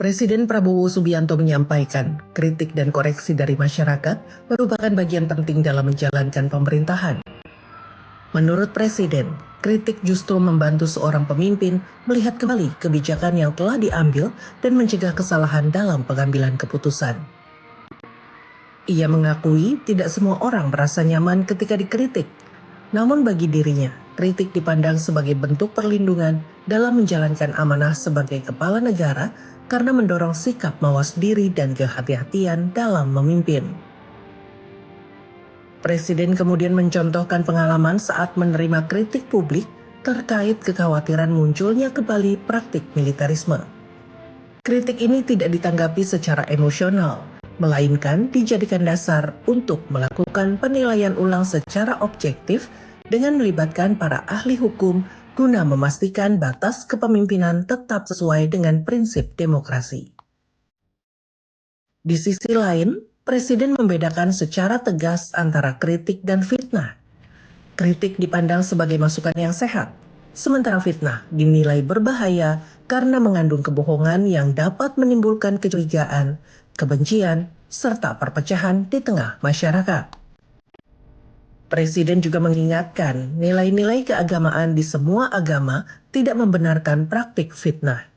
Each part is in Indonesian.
Presiden Prabowo Subianto menyampaikan, kritik dan koreksi dari masyarakat merupakan bagian penting dalam menjalankan pemerintahan. Menurut Presiden, kritik justru membantu seorang pemimpin melihat kembali kebijakan yang telah diambil dan mencegah kesalahan dalam pengambilan keputusan. Ia mengakui tidak semua orang merasa nyaman ketika dikritik, namun bagi dirinya, kritik dipandang sebagai bentuk perlindungan dalam menjalankan amanah sebagai kepala negara karena mendorong sikap mawas diri dan kehati-hatian dalam memimpin. Presiden kemudian mencontohkan pengalaman saat menerima kritik publik terkait kekhawatiran munculnya kembali praktik militerisme. Kritik ini tidak ditanggapi secara emosional, melainkan dijadikan dasar untuk melakukan penilaian ulang secara objektif dengan melibatkan para ahli hukum guna memastikan batas kepemimpinan tetap sesuai dengan prinsip demokrasi. Di sisi lain, Presiden membedakan secara tegas antara kritik dan fitnah. Kritik dipandang sebagai masukan yang sehat, sementara fitnah dinilai berbahaya karena mengandung kebohongan yang dapat menimbulkan kecurigaan, kebencian, serta perpecahan di tengah masyarakat. Presiden juga mengingatkan nilai-nilai keagamaan di semua agama tidak membenarkan praktik fitnah.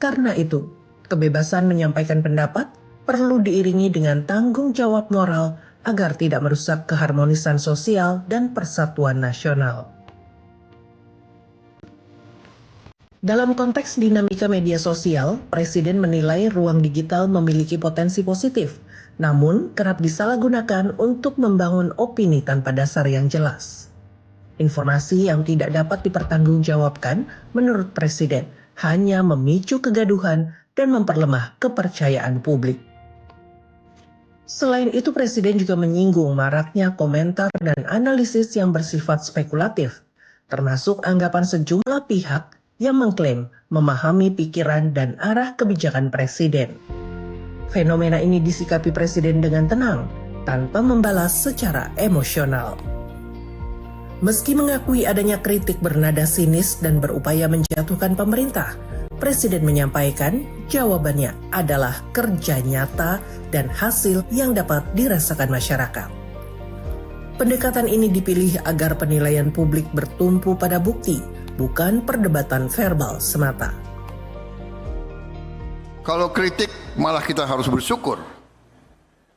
Karena itu, kebebasan menyampaikan pendapat perlu diiringi dengan tanggung jawab moral agar tidak merusak keharmonisan sosial dan persatuan nasional. Dalam konteks dinamika media sosial, Presiden menilai ruang digital memiliki potensi positif, namun kerap disalahgunakan untuk membangun opini tanpa dasar yang jelas. Informasi yang tidak dapat dipertanggungjawabkan, menurut Presiden, hanya memicu kegaduhan dan memperlemah kepercayaan publik. Selain itu, Presiden juga menyinggung maraknya komentar dan analisis yang bersifat spekulatif, termasuk anggapan sejumlah pihak yang mengklaim memahami pikiran dan arah kebijakan Presiden. Fenomena ini disikapi Presiden dengan tenang, tanpa membalas secara emosional. Meski mengakui adanya kritik bernada sinis dan berupaya menjatuhkan pemerintah, Presiden menyampaikan jawabannya adalah kerja nyata dan hasil yang dapat dirasakan masyarakat. Pendekatan ini dipilih agar penilaian publik bertumpu pada bukti, bukan perdebatan verbal semata. Kalau kritik malah kita harus bersyukur.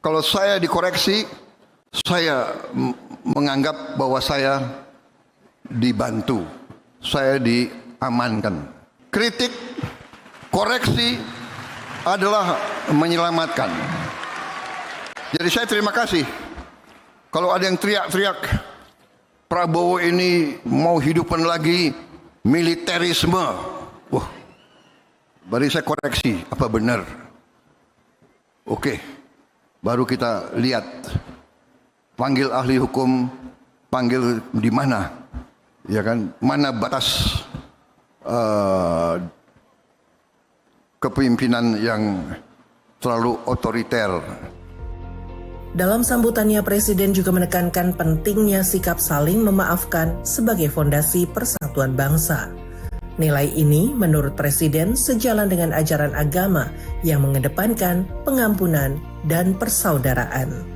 Kalau saya dikoreksi, saya menganggap bahwa saya dibantu, saya diamankan. Kritik, koreksi adalah menyelamatkan. Jadi saya terima kasih. Kalau ada yang teriak-teriak, Prabowo ini mau hidupkan lagi militerisme. Wah, baru saya koreksi, apa benar? Oke, baru kita lihat. Panggil ahli hukum, panggil di mana? Ya kan, mana batas kepemimpinan yang terlalu otoriter. Dalam sambutannya, Presiden juga menekankan pentingnya sikap saling memaafkan sebagai fondasi persatuan bangsa. Nilai ini menurut Presiden sejalan dengan ajaran agama yang mengedepankan pengampunan dan persaudaraan.